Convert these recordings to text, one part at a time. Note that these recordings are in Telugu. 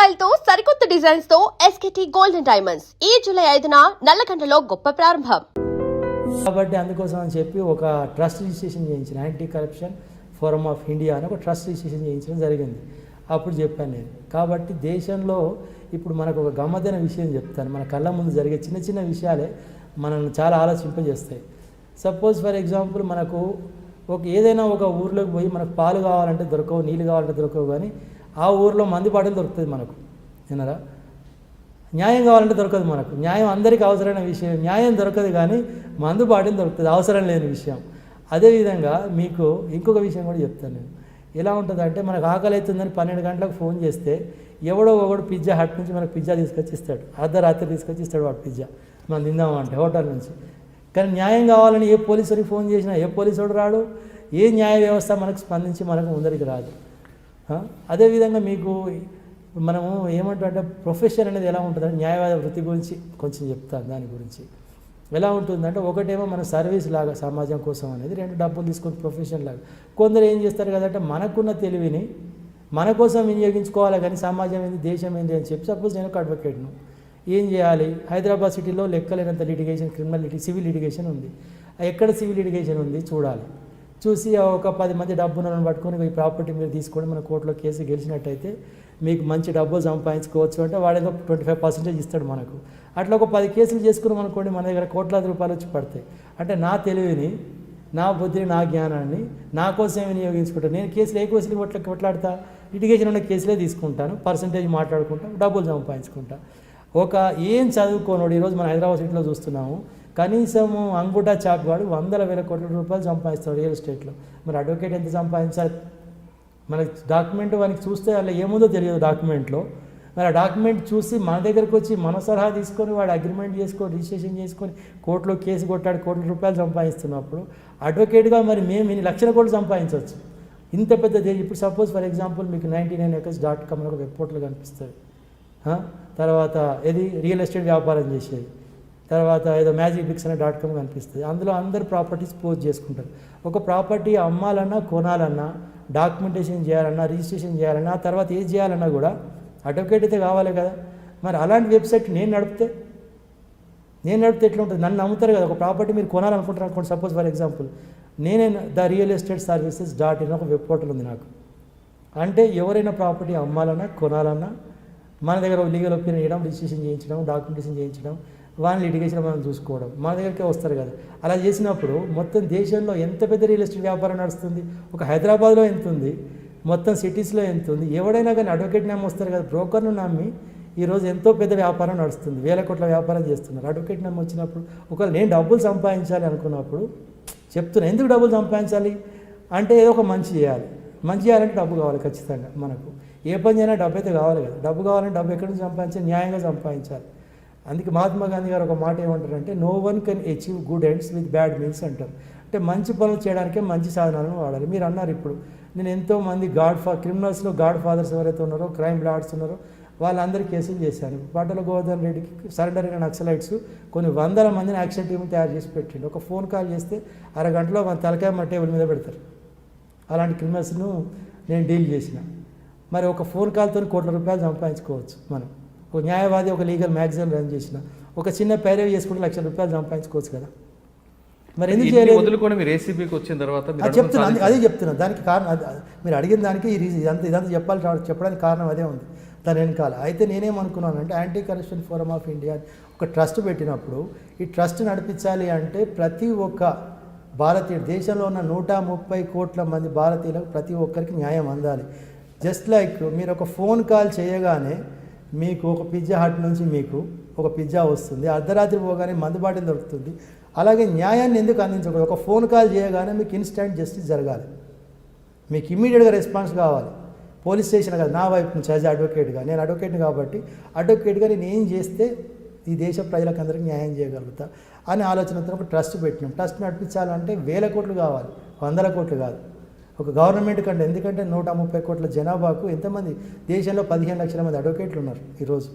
స్టైల్ తో సరికొత్త డిజైన్స్ తో ఎస్కేటీ గోల్డెన్ డైమండ్స్ ఈ జూలై 5న నల్లకంటలో గొప్ప ప్రారంభం. కాబట్టి అందుకోసం అని చెప్పి ఒక ట్రస్ట్ రిజిస్ట్రేషన్ చేయించిన anti corruption forum of India అని ఒక ట్రస్ట్ రిజిస్ట్రేషన్ చేయించడం జరిగింది. అప్పుడు చెప్పాను నేను. కాబట్టి దేశంలో ఇప్పుడు మనకు ఒక గమ్మత్తైన విషయం చెప్తాను. మన కళ్ళ ముందు జరిగే చిన్న చిన్న విషయాలే మనల్ని చాలా ఆలోచింపజేస్తాయి. సపోజ్ ఫర్ ఎగ్జాంపుల్ మనకు ఏదైనా ఒక ఊర్లోకి పోయి మనకు పాలు కావాలంటే దొరకవు, నీళ్ళు కావాలంటే దొరకవు, కానీ ఆ ఊర్లో మందు బాటలు దొరుకుతుంది మనకు. విన్నారా? న్యాయం కావాలంటే దొరకదు మనకు. న్యాయం అందరికీ అవసరమైన విషయం. న్యాయం దొరకదు కానీ మందు బాటలు దొరుకుతుంది, అవసరం లేని విషయం. అదేవిధంగా మీకు ఇంకొక విషయం కూడా చెప్తాను నేను. ఎలా ఉంటుందంటే మనకు ఆకలి అవుతుందని 12 గంటలకు ఫోన్ చేస్తే ఎవడో ఒకడు పిజ్జా హట్ నుంచి మనకు పిజ్జా తీసుకొచ్చి ఇస్తాడు. అర్ధరాత్రి తీసుకొచ్చి ఇస్తాడు వాడు పిజ్జా, మనం తిందామంటే హోటల్ నుంచి. కానీ న్యాయం కావాలని ఏ పోలీసుడికి ఫోన్ చేసినా ఏ పోలీసుడు రాడు, ఏ న్యాయ వ్యవస్థ మనకు స్పందించి మనకు ముందరికి రాదు. అదేవిధంగా మీకు మనము ఏమంటే ప్రొఫెషన్ అనేది ఎలా ఉంటుందంటే న్యాయవాద వృత్తి గురించి కొంచెం చెప్తాను. దాని గురించి ఎలా ఉంటుందంటే ఒకటేమో మన సర్వీస్ లాగా సమాజం కోసం అనేది, రెండు డబ్బులు తీసుకొని ప్రొఫెషన్ లాగా. కొందరు ఏం చేస్తారు కదంటే మనకున్న తెలివిని మన కోసం వినియోగించుకోవాలి కానీ సమాజం ఏంది దేశం ఏంది అని చెప్పి. సపోజ్ నేను ఒక అడ్వకేట్ను, ఏం చేయాలి? హైదరాబాద్ సిటీలో లెక్కలేనంత లిటిగేషన్, క్రిమినల్ సివిల్ లిటిగేషన్ ఉంది. ఎక్కడ సివిల్ లిటిగేషన్ ఉంది చూడాలి. చూసి ఒక 10 మంది డబ్బులను పట్టుకొని ఈ ప్రాపర్టీ మీరు తీసుకొని మన కోర్టులో కేసు గెలిచినట్టయితే మీకు మంచి డబ్బులు సంపాదించుకోవచ్చు అంటే వాడేదో 25% ఇస్తాడు మనకు. అట్లా ఒక 10 కేసులు చేసుకున్నాం అనుకోండి, మన దగ్గర కోట్లాది రూపాయలు వచ్చి పడతాయి. అంటే నా తెలివిని, నా బుద్ధిని, నా జ్ఞానాన్ని నా కోసం వినియోగించుకుంటాను. నేను కేసులు ఏ కేసులు కొట్లాడతా? లిటిగేషన్ ఉన్న కేసులే తీసుకుంటాను, పర్సంటేజ్ మాట్లాడుకుంటాను, డబ్బులు సంపాదించుకుంటా. ఒక ఏం చదువుకోనోడు ఈరోజు మన హైదరాబాద్ సిటీలో చూస్తున్నాము, కనీసము అంగుటా చాప్ వాడు 100,000 కోట్ల రూపాయలు సంపాదిస్తాడు రియల్ ఎస్టేట్లో. మరి అడ్వకేట్ ఎంత సంపాదించాలి? మనకి డాక్యుమెంట్ వానికి చూస్తే అలా ఏముందో తెలియదు డాక్యుమెంట్లో. మరి ఆ డాక్యుమెంట్ చూసి మన దగ్గరకు వచ్చి మన సలహా తీసుకొని వాడు అగ్రిమెంట్ చేసుకొని రిజిస్ట్రేషన్ చేసుకొని కోర్టులో కేసు కొట్టాడు, కోట్ల రూపాయలు సంపాదిస్తున్నప్పుడు అడ్వకేట్గా మరి మేము ఇన్ని లక్షల కోట్లు సంపాదించవచ్చు. ఇంత పెద్ద దేశం. ఇప్పుడు సపోజ్ ఫర్ ఎగ్జాంపుల్ మీకు 99acres.com అని ఒక వెబ్ పోర్టల్ కనిపిస్తుంది. తర్వాత ఇది రియల్ ఎస్టేట్ వ్యాపారం చేసేది. తర్వాత ఏదో మ్యాజిక్ బ్రిక్స్ అనే .com కనిపిస్తుంది. అందులో అందరు ప్రాపర్టీస్ పోస్ట్ చేసుకుంటారు. ఒక ప్రాపర్టీ అమ్మాలన్నా కొనాలన్నా డాక్యుమెంటేషన్ చేయాలన్నా రిజిస్ట్రేషన్ చేయాలన్నా తర్వాత ఏది చేయాలన్నా కూడా అడ్వకేట్ అయితే కావాలి కదా. మరి అలాంటి వెబ్సైట్ నేను నడిపితే ఎట్లా ఉంటుంది? నన్ను నమ్ముతారు కదా. ఒక ప్రాపర్టీ మీరు కొనాలనుకుంటారు అనుకోండి, సపోజ్ ఫర్ ఎగ్జాంపుల్ నేనే the real estate services .in ఒక వెబ్ పోర్టల్ ఉంది నాకు. అంటే ఎవరైనా ప్రాపర్టీ అమ్మాలన్నా కొనాలన్నా మన దగ్గర లీగల్ ఒపీనియన్ ఇవ్వడం, రిజిస్ట్రేషన్ చేయించడం, డాక్యుమెంటేషన్ చేయించడం, వాళ్ళని లిటిగేషన్ మనం చూసుకోవడం, మన దగ్గరికే వస్తారు కదా. అలా చేసినప్పుడు మొత్తం దేశంలో ఎంత పెద్ద రియల్ ఎస్టేట్ వ్యాపారం నడుస్తుంది? ఒక హైదరాబాద్లో ఎంత ఉంది, మొత్తం సిటీస్లో ఎంత ఉంది? ఎవడైనా కానీ అడ్వకేట్ నమ్మి వస్తారు కదా. బ్రోకర్ను నమ్మి ఈరోజు ఎంతో పెద్ద వ్యాపారం నడుస్తుంది, 1000 కోట్ల వ్యాపారం చేస్తున్నారు. అడ్వకేట్ నమ్మి వచ్చినప్పుడు ఒకవేళ నేను డబ్బులు సంపాదించాలి అనుకున్నప్పుడు చెప్తున్నా, ఎందుకు డబ్బులు సంపాదించాలి అంటే ఏదో ఒక మంచి చేయాలి. మంచి చేయాలంటే డబ్బు కావాలి ఖచ్చితంగా. మనకు ఏ పని చేయాలంటే డబ్బు అయితే కావాలి కదా. డబ్బు కావాలంటే డబ్బు ఎక్కడి నుంచి సంపాదించాలి? న్యాయంగా సంపాదించాలి. అందుకే మహాత్మా గాంధీ గారు ఒక మాట ఏమంటారంటే no one can achieve good ends with bad means అంటారు. అంటే మంచి పనులు చేయడానికే మంచి సాధనాలను వాడాలి. మీరు అన్నారు ఇప్పుడు నేను ఎంతోమంది క్రిమినల్స్లో గాడ్ ఫాదర్స్ ఎవరైతే ఉన్నారో, క్రైమ్ లార్డ్స్ ఉన్నారో వాళ్ళందరి కేసులు చేశాను. పాటల గోవర్ధన్ రెడ్డికి సరెండర్ అయిన నక్సలైట్స్ కొన్ని 100 మందిని యాక్షన్ టీమ్ తయారు చేసి పెట్టిండు. ఒక ఫోన్ కాల్ చేస్తే అరగంటలో మన తలకాయ మన టేబుల్ మీద పెడతారు. అలాంటి క్రిమినల్స్ను నేను డీల్ చేసిన. మరి ఒక ఫోన్ కాల్తో కోట్ల రూపాయలు సంపాదించుకోవచ్చు మనం. ఒక న్యాయవాది ఒక లీగల్ మ్యాగజైన్ రన్ చేసిన, ఒక చిన్న పేరేవ్ చేసుకుంటే లక్షల రూపాయలు సంపాదించుకోవచ్చు కదా. మరి ఎందుకు చేయలేదు? వదులుకొని మీరు ఏసీబీకి వచ్చిన తర్వాత చెప్తున్నాను, అదే చెప్తున్నాను. దానికి కారణం మీరు అడిగిన దానికి ఈ రీజన్ ఇదంతా చెప్పడానికి కారణం అదే ఉంది దాని వెనకాల. అయితే నేనేమనుకున్నానంటే anti corruption forum of India ఒక ట్రస్ట్ పెట్టినప్పుడు ఈ ట్రస్ట్ నడిపించాలి అంటే ప్రతి ఒక్క భారతీయుడు, దేశంలో ఉన్న 130 కోట్ల మంది భారతీయులకు ప్రతి ఒక్కరికి న్యాయం అందాలి. జస్ట్ లైక్ మీరు ఒక ఫోన్ కాల్ చేయగానే మీకు ఒక పిజ్జా హట్ నుంచి మీకు ఒక పిజ్జా వస్తుంది, అర్ధరాత్రి పోగానే మందుబాటిల్ దొరుకుతుంది. అలాగే న్యాయాన్ని ఎందుకు అందించకూడదు? ఒక ఫోన్ కాల్ చేయగానే మీకు ఇన్స్టెంట్ జస్టిస్ జరగాలి, మీకు ఇమ్మీడియట్గా రెస్పాన్స్ కావాలి. పోలీస్ స్టేషన్ కాదు, నా వైపు నుంచి యాజ్ అడ్వకేట్గా, నేను అడ్వకేట్ని కాబట్టి అడ్వకేట్గా నేను ఏం చేస్తే ఈ దేశ ప్రజలకు అందరికీ న్యాయం చేయగలుగుతా అనే ఆలోచనతో ఒక ట్రస్ట్ పెట్టినాం. ట్రస్ట్ నడిపించాలంటే 1000 కోట్లు కావాలి, 100 కోట్లు కాదు. ఒక గవర్నమెంట్ కంటే, ఎందుకంటే 130 కోట్ల జనాభాకు ఎంతమంది దేశంలో 15 లక్షల మంది అడ్వకేట్లు ఉన్నారు ఈరోజు.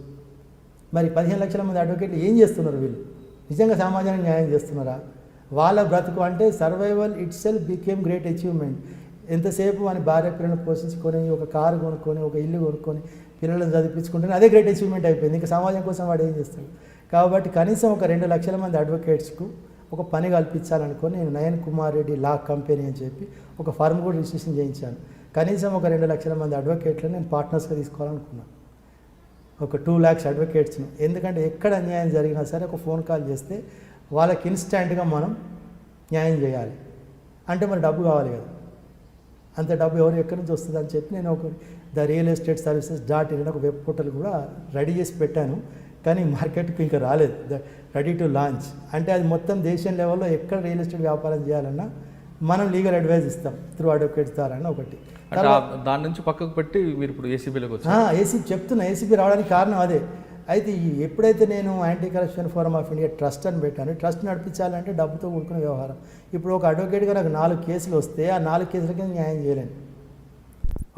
మరి 15 లక్షల మంది అడ్వకేట్లు ఏం చేస్తున్నారు? వీళ్ళు నిజంగా సమాజానికి న్యాయం చేస్తున్నారా? వాళ్ళ బ్రతుకు అంటే survival it self became great achievement. ఎంతసేపు వాని భార్య పిల్లలను పోషించుకొని ఒక కారు కొనుక్కొని ఒక ఇల్లు కొనుక్కొని పిల్లలను చదివించుకుంటే అదే గ్రేట్ అచీవ్మెంట్ అయిపోయింది. ఇంకా సమాజం కోసం వాడు ఏం చేస్తాడు? కాబట్టి కనీసం ఒక 2 లక్షల మంది అడ్వకేట్స్కు ఒక పని కల్పించాలనుకొని నేను నయన్ కుమార్ రెడ్డి లా కంపెనీ అని చెప్పి ఒక ఫర్మ్ కూడా రిజిస్ట్రేషన్ చేయించాను. కనీసం ఒక 2 లక్షల మంది అడ్వకేట్లను నేను పార్ట్నర్స్గా తీసుకోవాలనుకున్నాను, ఒక 2 lakhs అడ్వకేట్స్ను. ఎందుకంటే ఎక్కడ అన్యాయం జరిగినా సరే ఒక ఫోన్ కాల్ చేస్తే వాళ్ళకి ఇన్స్టెంట్గా మనం న్యాయం చేయాలి. అంటే మరి డబ్బు కావాలి కదా, అంత డబ్బు ఎవరు ఎక్కడి నుంచి వస్తుంది అని చెప్పి నేను ఒక therealestateservices.in ఒక వెబ్ పోర్టల్ కూడా రెడీ చేసి పెట్టాను. కానీ మార్కెట్కి ఇంకా రాలేదు, రెడీ టు లాంచ్. అంటే అది మొత్తం దేశం లెవెల్లో ఎక్కడ రియల్ ఎస్టేట్ వ్యాపారం చేయాలన్నా మనం లీగల్ అడ్వైజ్ ఇస్తాం త్రూ అడ్వకేట్స్ ద్వారా ఒకటి. దాని నుంచి పక్కకు పెట్టి మీరు ఇప్పుడు ఏసీబీలోకి వచ్చారు. ఏసీబీ చెప్తున్నా, ఏసీబీ రావడానికి కారణం అదే. అయితే ఎప్పుడైతే నేను anti corruption forum of India trust అని పెట్టాను, ట్రస్ట్ నడిపించాలంటే డబ్బుతో కూడుకున్న వ్యవహారం. ఇప్పుడు ఒక అడ్వకేట్గా నాకు 4 కేసులు వస్తే ఆ 4 కేసులకి న్యాయం చేయలేను.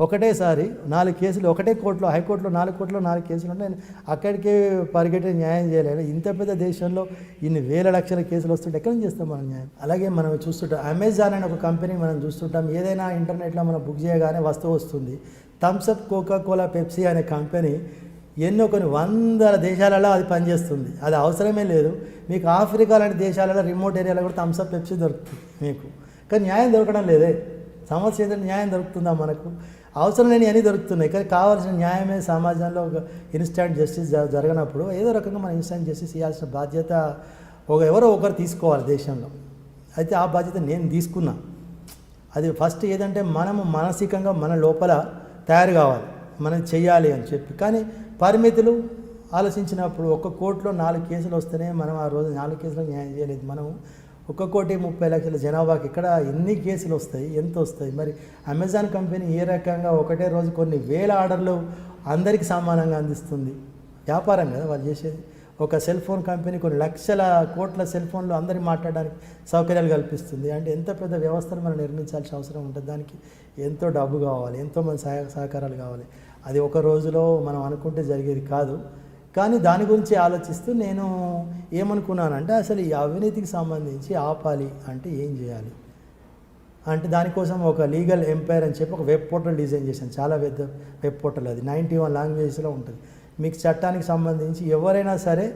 ఒకటేసారి 4 కేసులు ఒకటే కోర్టులో, హైకోర్టులో 4 కోర్టులో 4 కేసులు ఉంటే నేను అక్కడికే పరిగెట్టి న్యాయం చేయలేను. ఇంత పెద్ద దేశంలో ఇన్ని వేల లక్షల కేసులు వస్తుంటే ఎక్కడి నుంచి చేస్తాం మనం న్యాయం? అలాగే మనం చూస్తుంటాం, అమెజాన్ అనే ఒక కంపెనీ మనం చూస్తుంటాం. ఏదైనా ఇంటర్నెట్లో మనం బుక్ చేయగానే వస్తువు వస్తుంది. థమ్స్అప్, కోకా కోలా, పెప్సీ అనే కంపెనీ కొన్ని వందల దేశాలలో అది పనిచేస్తుంది. అది అవసరమే లేదు. మీకు ఆఫ్రికా లాంటి దేశాలలో రిమోట్ ఏరియాలో కూడా థమ్స్అప్, పెప్సీ దొరుకుతుంది మీకు. కానీ న్యాయం దొరకడం లేదే. సమస్య ఏదైనా న్యాయం దొరుకుతుందా? మనకు అవసరం లేని అన్నీ దొరుకుతున్నాయి, కానీ కావాల్సిన న్యాయమే సమాజంలో ఒక ఇన్స్టాంట్ జస్టిస్ జరగనప్పుడు ఏదో రకంగా మనం ఇన్స్టాంట్ జస్టిస్ ఇవ్వాల్సిన బాధ్యత ఎవరో ఒకరు తీసుకోవాలి దేశంలో. అయితే ఆ బాధ్యత నేను తీసుకున్నా. అది ఫస్ట్ ఏదంటే మనము మానసికంగా మన లోపల తయారు కావాలి, మనం చెయ్యాలి అని చెప్పి. కానీ పరిమితులు ఆలోచించినప్పుడు ఒక్క కోర్టులో 4 కేసులు వస్తేనే మనం ఆ రోజు 4 కేసులకు న్యాయం చేయలేదు. మనం 1,30,00,000 జనాభాకి ఇక్కడ ఎన్ని కేసులు వస్తాయి, ఎంత వస్తాయి? మరి అమెజాన్ కంపెనీ ఏ రకంగా ఒకటే రోజు కొన్ని వేల ఆర్డర్లు అందరికీ సమానంగా అందిస్తుంది? వ్యాపారం కదా వాళ్ళు చేసేది. ఒక సెల్ ఫోన్ కంపెనీ కొన్ని లక్షల కోట్ల సెల్ ఫోన్లు అందరికీ మాట్లాడడానికి సౌకర్యాలు కల్పిస్తుంది. అంటే ఎంత పెద్ద వ్యవస్థను మనం నిర్మించాల్సిన అవసరం ఉంటుంది. దానికి ఎంతో డబ్బు కావాలి, ఎంతోమంది సహకారాలు కావాలి. అది ఒక రోజులో మనం అనుకుంటే జరిగేది కాదు. కానీ దాని గురించి ఆలోచిస్తూ నేను ఏమనుకున్నానంటే అసలు ఈ అవినీతికి సంబంధించి ఆపాలి అంటే ఏం చేయాలి అంటే దానికోసం ఒక లీగల్ ఎంపైర్ అని చెప్పి ఒక వెబ్ పోర్టల్ డిజైన్ చేశాను. చాలా పెద్ద వెబ్ పోర్టల్, అది 91 లాంగ్వేజెస్లో ఉంటుంది. మీకు చట్టానికి సంబంధించి ఎవరైనా సరే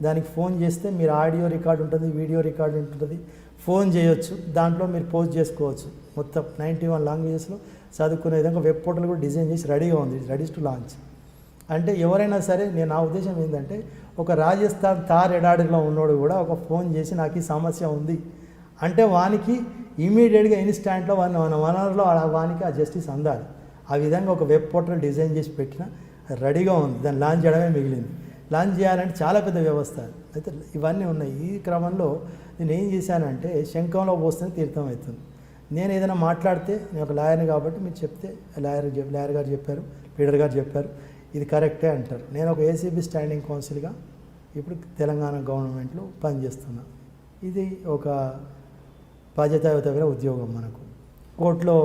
దానికి ఫోన్ చేస్తే మీరు ఆడియో రికార్డ్ ఉంటుంది, వీడియో రికార్డ్ ఉంటుంది, ఫోన్ చేయొచ్చు, దాంట్లో మీరు పోస్ట్ చేసుకోవచ్చు. మొత్తం 91 లాంగ్వేజెస్లో చదువుకునే విధంగా వెబ్ పోర్టల్ కూడా డిజైన్ చేసి రెడీగా ఉంది, రెడీ టు లాంచ్. అంటే ఎవరైనా సరే, నా ఉద్దేశం ఏంటంటే ఒక రాజస్థాన్ తార్ ఎడారిలో ఉన్నోడు కూడా ఒక ఫోన్ చేసి నాకు ఈ సమస్య ఉంది అంటే వానికి ఇమీడియట్గా ఇన్స్టాంట్లో వనరులో వానికి ఆ జస్టిస్ అందాలి. ఆ విధంగా ఒక వెబ్ పోర్టల్ డిజైన్ చేసి పెట్టిన రెడీగా ఉంది. దాన్ని లాంచ్ చేయడమే మిగిలింది. లాంచ్ చేయాలంటే చాలా పెద్ద వ్యవస్థ. అయితే ఇవన్నీ ఉన్నాయి. ఈ క్రమంలో నేను ఏం చేశానంటే శంఖంలో పోస్తేనే తీర్థం అవుతుంది. నేను ఏదైనా మాట్లాడితే, నేను ఒక లాయర్ని కాబట్టి మీరు చెప్తే లాయర్ గారు చెప్పారు, లీడర్ గారు చెప్పారు, ఇది కరెక్టే అంటారు. నేను ఒక ఏసీబీ స్టాండింగ్ కౌన్సిల్గా ఇప్పుడు తెలంగాణ గవర్నమెంట్లో పనిచేస్తున్నా. ఇది ఒక బాధ్యతాయుతమైన ఉద్యోగం మనకు. కోర్టులో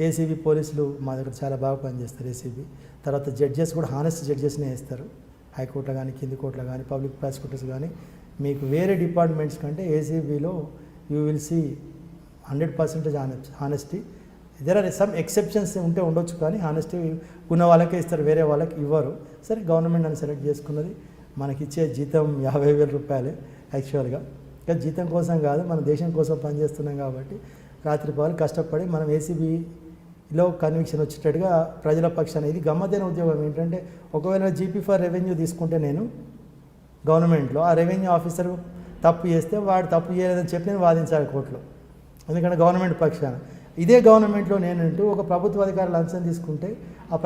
ఏసీబీ పోలీసులు మా దగ్గర చాలా బాగా పనిచేస్తారు. ఏసీబీ తర్వాత జడ్జెస్ కూడా హానెస్ట్ జడ్జెస్నే వేస్తారు. హైకోర్టులో కానీ, కింది కోర్టులో కానీ, పబ్లిక్ ప్రాసిక్యూటర్స్ కానీ. మీకు వేరే డిపార్ట్మెంట్స్ కంటే ఏసీబీలో you will see 100% honesty. There are some exceptions ఉంటే ఉండొచ్చు, కానీ హానెస్టీ ఉన్న వాళ్ళకే ఇస్తారు, వేరే వాళ్ళకి ఇవ్వరు. సరే, గవర్నమెంట్ నన్ను సెలెక్ట్ చేసుకున్నది. మనకిచ్చే జీతం 50,000 రూపాయలే యాక్చువల్గా. కానీ జీతం కోసం కాదు, మన దేశం కోసం పనిచేస్తున్నాం కాబట్టి రాత్రిపాలు కష్టపడి మనం ఏసీబీలో కన్విక్షన్ వచ్చేటట్టుగా ప్రజల పక్షాన. ఇది గమ్మతైన ఉద్యోగం ఏంటంటే, ఒకవేళ జీపీ ఫర్ రెవెన్యూ తీసుకుంటే నేను గవర్నమెంట్లో ఆ రెవెన్యూ ఆఫీసర్ తప్పు చేస్తే వాడు తప్పు చేయలేదని చెప్పి నేను వాదించాలి కోర్టులో, ఎందుకంటే గవర్నమెంట్ పక్షాన. ఇదే గవర్నమెంట్లో నేనంటూ ఒక ప్రభుత్వ అధికారి లంచం తీసుకుంటే ఆ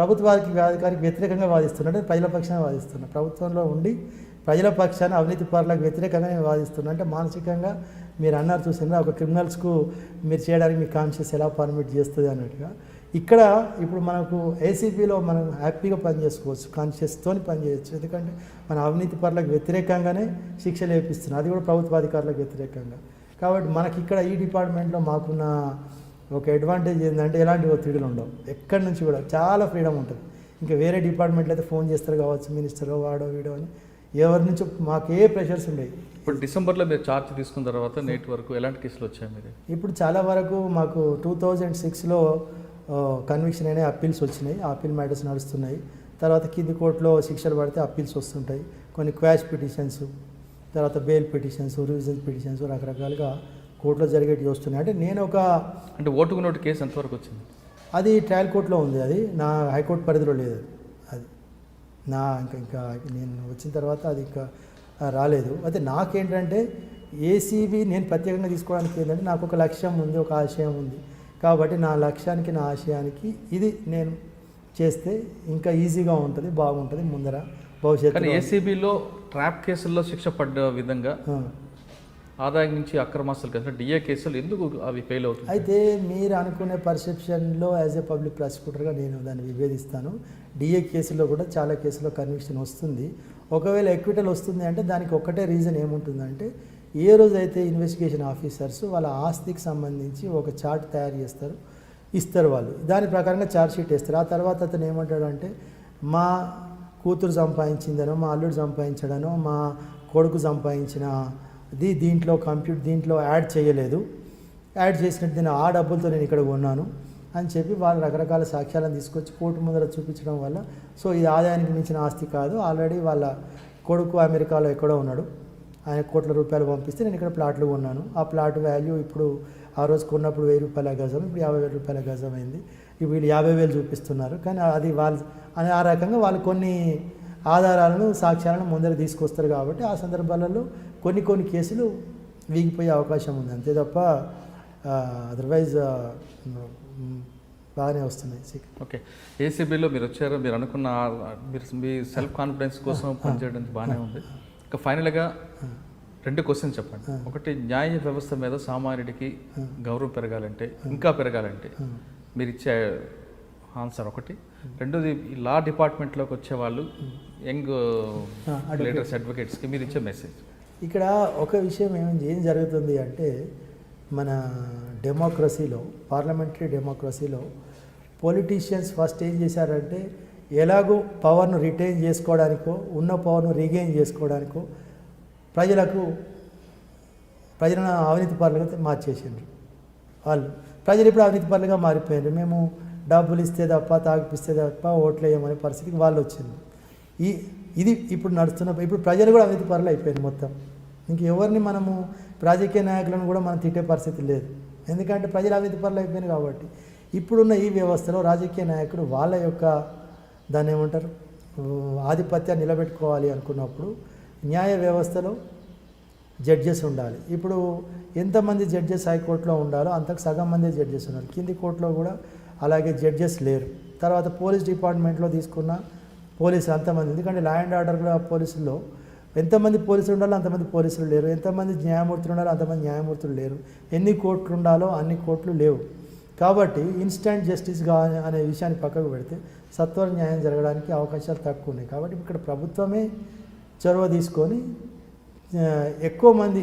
అధికారికి వ్యతిరేకంగా వాదిస్తున్నా, అంటే ప్రజల పక్షాన వాదిస్తున్నా. ప్రభుత్వంలో ఉండి ప్రజల పక్షాన అవినీతి పరులకు వ్యతిరేకంగా నేను వాదిస్తున్నా. అంటే మానసికంగా మీరు అన్నారు చూసినా, ఒక క్రిమినల్స్కు మీరు చేయడానికి మీ కాన్షియస్ ఎలా పర్మిట్ చేస్తుంది అన్నట్టుగా. ఇక్కడ ఇప్పుడు మనకు ఏసీబీలో మనం హ్యాపీగా పనిచేసుకోవచ్చు, కాన్షియస్తో పనిచేయచ్చు. ఎందుకంటే మన అవినీతి పరులకు వ్యతిరేకంగానే శిక్షలు వేపిస్తున్నాం, అది కూడా ప్రభుత్వాధికారులకు వ్యతిరేకంగా. కాబట్టి మనకి ఇక్కడ ఈ డిపార్ట్మెంట్లో మాకున్న ఒక అడ్వాంటేజ్ ఏంటంటే ఎలాంటి ఒత్తిడులు ఉండవు. ఎక్కడి నుంచి కూడా చాలా ఫ్రీడమ్ ఉంటుంది. ఇంకా వేరే డిపార్ట్మెంట్లో అయితే ఫోన్ చేస్తారు కావచ్చు, మినిస్టర్ వాడో వీడో అని. ఎవరి నుంచి మాకు ఏ ప్రెషర్స్ ఉండేవి. ఇప్పుడు డిసెంబర్లో మీరు ఛార్జ్ తీసుకున్న తర్వాత నేటి వరకు ఎలాంటి కేసులు వచ్చాయి మీరు? ఇప్పుడు చాలా వరకు మాకు 2006లో కన్విక్షన్ అయిన అప్పీల్స్ వచ్చినాయి, అప్పీల్ మ్యాటర్స్ నడుస్తున్నాయి. తర్వాత కింది కోర్టులో శిక్షలు పడితే అప్పీల్స్ వస్తుంటాయి. కొన్ని క్వాష్ పిటిషన్స్, తర్వాత బెయిల్ పిటిషన్స్, రివిజన్ పిటిషన్స్ రకరకాలుగా కోర్టులో జరిగేటివి వస్తున్నాయి. అంటే నేను అంటే ఓటుకు నోటు కేసు ఎంతవరకు వచ్చింది? అది ట్రయల్ కోర్టులో ఉంది, అది నా హైకోర్టు పరిధిలో లేదు. అది నా ఇంకా నేను వచ్చిన తర్వాత అది ఇంకా రాలేదు. అయితే నాకేంటంటే ఏసీబీ నేను ప్రత్యేకంగా తీసుకోవడానికి ఏంటంటే నాకు ఒక లక్ష్యం ఉంది, ఒక ఆశయం ఉంది. కాబట్టి నా లక్ష్యానికి నా ఆశయానికి ఇది నేను చేస్తే ఇంకా ఈజీగా ఉంటుంది, బాగుంటుంది ముందర భవిష్యత్తు. ఏసీబీలో ట్రాప్ కేసుల్లో శిక్ష పడ్డ విధంగా ఆదాయం నుంచి అక్రమాస్తులు కదా డిఏ కేసులు ఎందుకు అవి ఫెయిల్ అవుతుంది? అయితే మీరు అనుకునే పర్సెప్షన్లో యాజ్ ఏ పబ్లిక్ ప్రాసిక్యూటర్గా నేను దాన్ని విభేదిస్తాను. డిఏ కేసులో కూడా చాలా కేసులో కన్విక్షన్ వస్తుంది. ఒకవేళ ఎక్విటల్ వస్తుంది అంటే దానికి ఒక్కటే రీజన్ ఏముంటుందంటే ఏ రోజైతే ఇన్వెస్టిగేషన్ ఆఫీసర్స్ వాళ్ళ ఆస్తికి సంబంధించి ఒక చార్ట్ తయారు చేస్తారు, ఇస్తారు వాళ్ళు, దాని ప్రకారంగా ఛార్జ్ షీట్ వేస్తారు. ఆ తర్వాత అతను ఏమంటాడంటే మా కూతురు సంపాదించిందనో, మా అల్లుడు సంపాదించడనో, మా కొడుకు సంపాదించిన దీంట్లో యాడ్ చేయలేదు, యాడ్ చేసినట్టు నేను ఆ డబ్బులతో నేను ఇక్కడ కొన్నాను అని చెప్పి వాళ్ళు రకరకాల సాక్ష్యాలను తీసుకొచ్చి కోర్టు ముందర చూపించడం వల్ల సో ఇది ఆదాయానికి మించిన ఆస్తి కాదు, ఆల్రెడీ వాళ్ళ కొడుకు అమెరికాలో ఎక్కడో ఉన్నాడు, ఆయన కోట్ల రూపాయలు పంపిస్తే నేను ఇక్కడ ప్లాట్లు కొన్నాను, ఆ ప్లాట్ వాల్యూ ఇప్పుడు ఆ రోజు కొన్నప్పుడు 1000 రూపాయల గజం, ఇప్పుడు 50,000 రూపాయల గజం అయింది, ఇప్పుడు వీళ్ళు 50,000 చూపిస్తున్నారు. కానీ అది వాళ్ళు అని ఆ రకంగా వాళ్ళు కొన్ని ఆధారాలను సాక్ష్యాలను ముందర తీసుకొస్తారు. కాబట్టి ఆ సందర్భాలలో కొన్ని కేసులు వీగిపోయే అవకాశం ఉంది, అంతే తప్ప అదర్వైజ్ బాగానే వస్తున్నాయి. ఓకే, ఏసీబీలో మీరు వచ్చారు, మీరు అనుకున్న మీ సెల్ఫ్ కాన్ఫిడెన్స్ కోసం పనిచేయడానికి బాగానే ఉంది. ఇంకా ఫైనల్గా 2 క్వశ్చన్స్ చెప్పండి. ఒకటి, న్యాయ వ్యవస్థ మీద సామాన్యుడికి గౌరవం పెరగాలంటే, ఇంకా పెరగాలంటే మీరు ఇచ్చే ఆన్సర్ ఒకటి. రెండోది, ఈ లా డిపార్ట్మెంట్లోకి వచ్చే వాళ్ళు యంగ్ లీడర్స్, అడ్వకేట్స్కి మీరు ఇచ్చే మెసేజ్. ఇక్కడ ఒక విషయం ఏం జరుగుతుంది అంటే మన డెమోక్రసీలో, పార్లమెంటరీ డెమోక్రసీలో పొలిటీషియన్స్ ఫస్ట్ ఏం చేశారంటే ఎలాగో పవర్ను రిటైన్ చేసుకోవడానికో, ఉన్న పవర్ను రీగెయిన్ చేసుకోవడానికో ప్రజలను అవినీతి పరులుగా మార్చేసిండ్రు. ప్రజలు ఇప్పుడు అవినీతి పరులుగా మారిపోయారు. మేము డబ్బులు ఇస్తే తప్ప, తాగిపిస్తే తప్ప ఓట్లు వేయమనే పరిస్థితికి వాళ్ళు వచ్చింది. ఇది ఇప్పుడు ఇప్పుడు ప్రజలు కూడా అవినీతి పరులు అయిపోయారు మొత్తం. ఇంకెవరిని మనము రాజకీయ నాయకులను కూడా మనం తిట్టే పరిస్థితి లేదు, ఎందుకంటే ప్రజలు అవినీతి పరులు అయిపోయినాయి. కాబట్టి ఇప్పుడున్న ఈ వ్యవస్థలో రాజకీయ నాయకుడు వాళ్ళ యొక్క దాన్ని ఏమంటారు ఆధిపత్యాన్ని నిలబెట్టుకోవాలి అనుకున్నప్పుడు న్యాయ వ్యవస్థలో జడ్జెస్ ఉండాలి. ఇప్పుడు ఎంతమంది జడ్జెస్ హైకోర్టులో ఉండాలో అంతకు సగం మంది జడ్జెస్ ఉన్నారు, కింది కోర్టులో కూడా అలాగే జడ్జెస్ లేరు. తర్వాత పోలీస్ డిపార్ట్మెంట్లో తీసుకున్న పోలీసులు అంతమంది, ఎందుకంటే లా అండ్ ఆర్డర్లో పోలీసుల్లో ఎంతమంది పోలీసులు ఉండాలో అంతమంది పోలీసులు లేరు, ఎంతమంది న్యాయమూర్తులు ఉండాలో అంతమంది న్యాయమూర్తులు లేరు, ఎన్ని కోర్టులు ఉండాలో అన్ని కోర్టులు లేవు. కాబట్టి ఇన్స్టెంట్ జస్టిస్గా అనే విషయాన్ని పక్కకు పెడితే సత్వర న్యాయం జరగడానికి అవకాశాలు తక్కువ ఉన్నాయి. కాబట్టి ఇక్కడ ప్రభుత్వమే చొరవ తీసుకొని ఎక్కువ మంది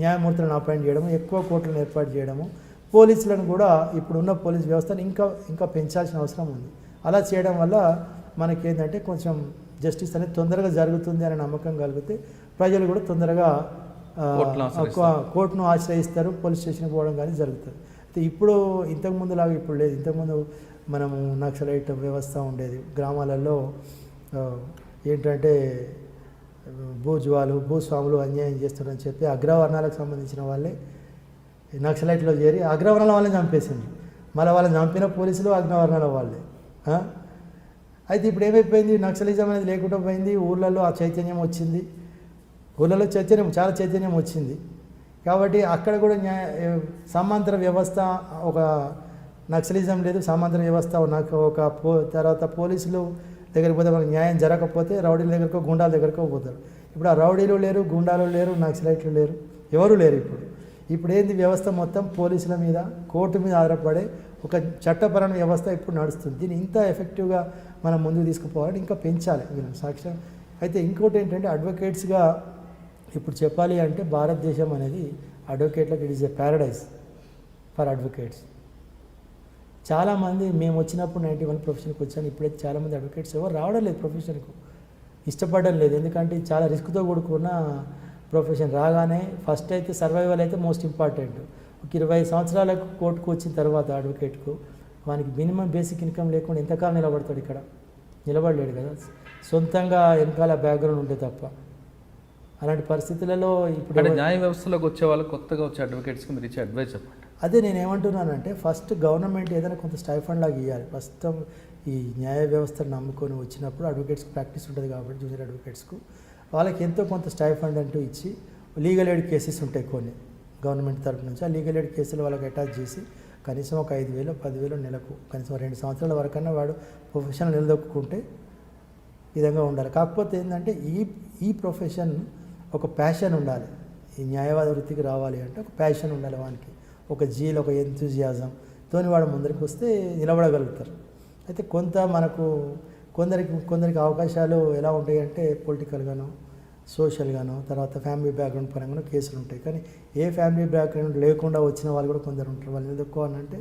న్యాయమూర్తులను అపాయింట్ చేయడము, ఎక్కువ కోర్టులను ఏర్పాటు చేయడము, పోలీసులను కూడా ఇప్పుడున్న పోలీస్ వ్యవస్థను ఇంకా పెంచాల్సిన అవసరం ఉంది. అలా చేయడం వల్ల మనకేంటంటే కొంచెం జస్టిస్ అనేది తొందరగా జరుగుతుంది అనే నమ్మకం కలిగితే ప్రజలు కూడా తొందరగా కోర్టును ఆశ్రయిస్తారు, పోలీస్ స్టేషన్కి పోవడం కానీ జరుగుతుంది. అయితే ఇప్పుడు ఇంతకుముందులాగా ఇప్పుడు లేదు. ఇంతకుముందు మనము నక్సలైట్ వ్యవస్థ ఉండేది గ్రామాలలో, ఏంటంటే భూస్వాములు అన్యాయం చేస్తారని చెప్పి అగ్రవర్ణాలకు సంబంధించిన వాళ్ళే నక్సలైట్లో చేరి అగ్రవర్ణాల వాళ్ళని చంపేసింది. మళ్ళీ వాళ్ళని చంపిన పోలీసులు అగ్రవర్ణాల వాళ్ళే. అయితే ఇప్పుడు ఏమైపోయింది, నక్సలిజం అనేది లేకుండా పోయింది. ఊళ్ళల్లో ఆ చైతన్యం వచ్చింది, ఊళ్ళలో చాలా చైతన్యం వచ్చింది. కాబట్టి అక్కడ కూడా సమాంతర వ్యవస్థ, ఒక నక్సలిజం లేదు, సమాంతర వ్యవస్థ తర్వాత పోలీసులు దగ్గరికి పోతే మనకు న్యాయం జరగకపోతే రౌడీల దగ్గరకో గుండాల దగ్గరకో పోతారు. ఇప్పుడు ఆ రౌడీలు లేరు, గుండాలు లేరు, నక్సలైట్లు లేరు, ఎవరు లేరు. ఇప్పుడు ఏంది వ్యవస్థ మొత్తం పోలీసుల మీద, కోర్టు మీద ఆధారపడే ఒక చట్టపరమైన వ్యవస్థ ఇప్పుడు నడుస్తుంది. దీన్ని ఇంత ఎఫెక్టివ్గా మనం ముందుకు తీసుకుపోవాలి, ఇంకా పెంచాలి వీళ్ళని సాక్ష్యం. అయితే ఇంకోటి ఏంటంటే అడ్వకేట్స్గా ఇప్పుడు చెప్పాలి అంటే భారతదేశం అనేది అడ్వకేట్లకు it is a paradise for advocates. చాలామంది మేము వచ్చినప్పుడు 91 ప్రొఫెషన్కి వచ్చాను, ఇప్పుడైతే చాలామంది అడ్వకేట్స్ ఎవరు రావడం లేదు ప్రొఫెషన్కు. ఇష్టపడడం లేదు. ఎందుకంటే ఇది చాలా రిస్క్తో కూడుకున్న ప్రొఫెషన్. రాగానే ఫస్ట్ అయితే సర్వైవల్ అయితే మోస్ట్ ఇంపార్టెంట్. ఒక 20 సంవత్సరాలకు కోర్టుకు వచ్చిన తర్వాత అడ్వకేట్కు వానికి మినిమం బేసిక్ ఇన్కమ్ లేకుండా ఎంతకాలం నిలబడతాడు? ఇక్కడ నిలబడలేడు కదా, సొంతంగా వెనకాల బ్యాక్గ్రౌండ్ ఉంటే తప్ప. అలాంటి పరిస్థితులలో ఇప్పుడు అంటే న్యాయ వ్యవస్థలోకి వచ్చే వాళ్ళు కొత్తగా వచ్చే అడ్వకేట్స్కి మీరు ఇచ్చే అడ్వైస్ చెప్పండి. అదే నేను ఏమంటున్నానంటే ఫస్ట్ గవర్నమెంట్ ఏదైనా కొంత స్టైఫండ్ లాగా ఇవ్వాలి. ప్రస్తుతం ఈ న్యాయ వ్యవస్థను నమ్ముకొని వచ్చినప్పుడు అడ్వకేట్స్కి ప్రాక్టీస్ ఉంటుంది కాబట్టి జూనియర్ అడ్వకేట్స్కు వాళ్ళకి ఎంతో కొంత స్టైఫండ్ అంటూ ఇచ్చి లీగల్ ఎయిడ్ కేసెస్ ఉంటాయి కొన్ని గవర్నమెంట్ తరపు నుంచి. ఆ లీగల్ ఎయిడ్ కేసులు వాళ్ళకి అటాచ్ చేసి కనీసం ఒక 5,000 10,000 నెలకు కనీసం 2 సంవత్సరాల వరకన్నా వాడు ప్రొఫెషన్ నిలదొక్కుంటే విధంగా ఉండాలి. కాకపోతే ఏంటంటే ఈ ప్రొఫెషన్ ఒక ప్యాషన్ ఉండాలి. ఈ న్యాయవాద వృత్తికి రావాలి అంటే ఒక ప్యాషన్ ఉండాలి వానికి, ఒక జీల్, ఒక ఎంతూజియాజంతో వాడు ముందరికి వస్తే నిలబడగలుగుతారు. అయితే కొంత మనకు కొందరికి అవకాశాలు ఎలా ఉంటాయి అంటే పొలిటికల్గానో సోషల్గానో తర్వాత ఫ్యామిలీ బ్యాక్గ్రౌండ్ పరంగానో కేసులు ఉంటాయి. కానీ ఏ ఫ్యామిలీ బ్యాక్గ్రౌండ్ లేకుండా వచ్చిన వాళ్ళు కూడా కొందరు ఉంటారు. వాళ్ళు నిలదొక్కోవాలంటే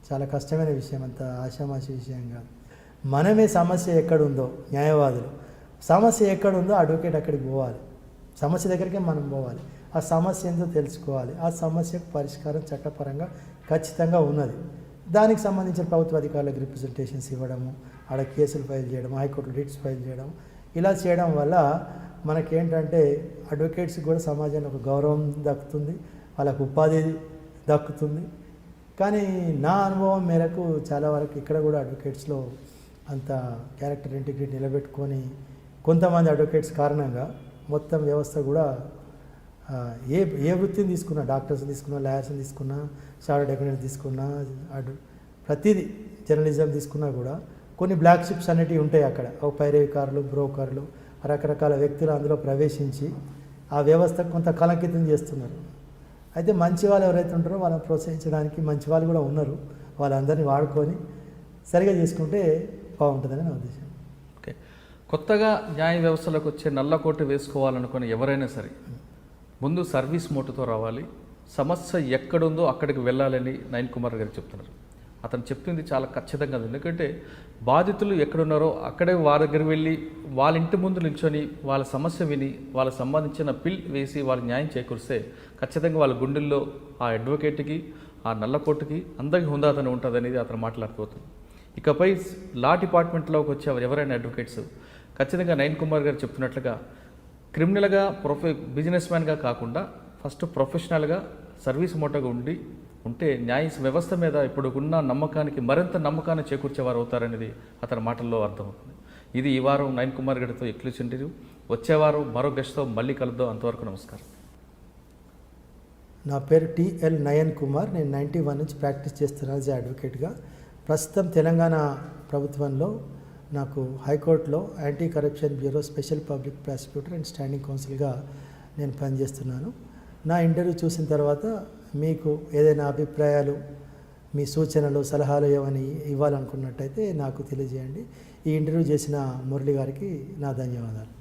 చాలా కష్టమైన విషయం, అంత ఆషామాషి విషయం కాదు. మనమే సమస్య ఎక్కడుందో న్యాయవాదులు, సమస్య ఎక్కడుందో అడ్వకేట్ అక్కడికి పోవాలి, సమస్య దగ్గరికే మనం పోవాలి. ఆ సమస్య ఏంటో తెలుసుకోవాలి. ఆ సమస్యకు పరిష్కారం చట్టపరంగా ఖచ్చితంగా ఉన్నది. దానికి సంబంధించిన ప్రభుత్వ అధికారులకు రిప్రజెంటేషన్స్ ఇవ్వడము, ఆడ కేసులు ఫైల్ చేయడం, హైకోర్టు రిట్స్ ఫైల్ చేయడం, ఇలా చేయడం వల్ల మనకేంటంటే అడ్వకేట్స్కి కూడా సమాజంలో ఒక గౌరవం దక్కుతుంది, వాళ్ళకు ఉపాధి దక్కుతుంది. కానీ నా అనుభవం మేరకు చాలా వరకు ఇక్కడ కూడా అడ్వకేట్స్లో అంత క్యారెక్టర్ ఇంటిగ్రిటీ నిలబెట్టుకొని కొంతమంది అడ్వకేట్స్ కారణంగా మొత్తం వ్యవస్థ కూడా ఏ వృత్తిని తీసుకున్నా, డాక్టర్స్ని తీసుకున్నా, లాయర్స్ని తీసుకున్నా, చార్టర్డ్ అకౌంటెంట్స్ తీసుకున్నా, ప్రతిదీ జర్నలిజం తీసుకున్నా కూడా కొన్ని బ్లాక్ షిప్స్ అనేటివి ఉంటాయి అక్కడ. ఒక పైరేవికారులు, బ్రోకర్లు, రకరకాల వ్యక్తులు అందులో ప్రవేశించి ఆ వ్యవస్థకు కొంత కలంకితం చేస్తున్నారు. అయితే మంచి వాళ్ళు ఎవరైతే ఉంటారో వాళ్ళని ప్రోత్సహించడానికి మంచి వాళ్ళు కూడా ఉన్నారు. వాళ్ళందరినీ వాడుకొని సరిగా చేసుకుంటే బాగుంటుందని నా ఉద్దేశం. ఓకే, కొత్తగా న్యాయ వ్యవస్థలోకి వచ్చే నల్లకోట వేసుకోవాలనుకుని ఎవరైనా సరే ముందు సర్వీస్ మోటుతో రావాలి, సమస్య ఎక్కడుందో అక్కడికి వెళ్ళాలని నయన్ కుమార్ గారు చెప్తున్నారు. అతను చెప్తుంది చాలా ఖచ్చితంగా, ఎందుకంటే బాధితులు ఎక్కడున్నారో అక్కడే వారి దగ్గర వెళ్ళి వాళ్ళ ఇంటి ముందు నిల్చొని వాళ్ళ సమస్య విని వాళ్ళకి సంబంధించిన పిల్ వేసి వాళ్ళ న్యాయం చేకూరిస్తే ఖచ్చితంగా వాళ్ళ గుండెల్లో ఆ అడ్వకేట్కి, ఆ నల్లకోటకి అందరికీ హుందాతనం ఉంటుంది అనేది అతను మాట్లాడిపోతుంది. ఇకపై లా డిపార్ట్మెంట్లోకి వచ్చే ఎవరైనా అడ్వకేట్స్ ఖచ్చితంగా నయన్ కుమార్ గారు చెప్తున్నట్లుగా క్రిమినల్గా బిజినెస్ మ్యాన్గా కాకుండా ఫస్ట్ ప్రొఫెషనల్గా సర్వీస్ మోటోగా ఉంటే న్యాయ వ్యవస్థ మీద ఇప్పుడు ఉన్న నమ్మకానికి మరింత నమ్మకాన్ని చేకూర్చేవారు అవుతారనేది అతని మాటల్లో అర్థమవుతుంది. ఇది ఈ వారం నయన్ కుమార్ గారితో ఎక్స్క్లూజివ్ ఇంటర్వ్యూ. వచ్చేవారం మరో గెస్ట్తో మళ్ళీ కలుద్దాం. అంతవరకు నమస్కారం. నా పేరు టిఎల్ నయన్ కుమార్. నేను 91 నుంచి ప్రాక్టీస్ చేస్తున్నాను యాజ్ అడ్వకేట్గా. ప్రస్తుతం తెలంగాణ ప్రభుత్వంలో నాకు హైకోర్టులో anti corruption bureau special public prosecutor and standing కౌన్సిల్గా నేను పనిచేస్తున్నాను. నా ఇంటర్వ్యూ చూసిన తర్వాత మీకు ఏదైనా అభిప్రాయాలు, మీ సూచనలు, సలహాలు ఏమని ఇవ్వాలనుకున్నట్టయితే నాకు తెలియజేయండి. ఈ ఇంటర్వ్యూ చేసిన మురళి గారికి నా ధన్యవాదాలు.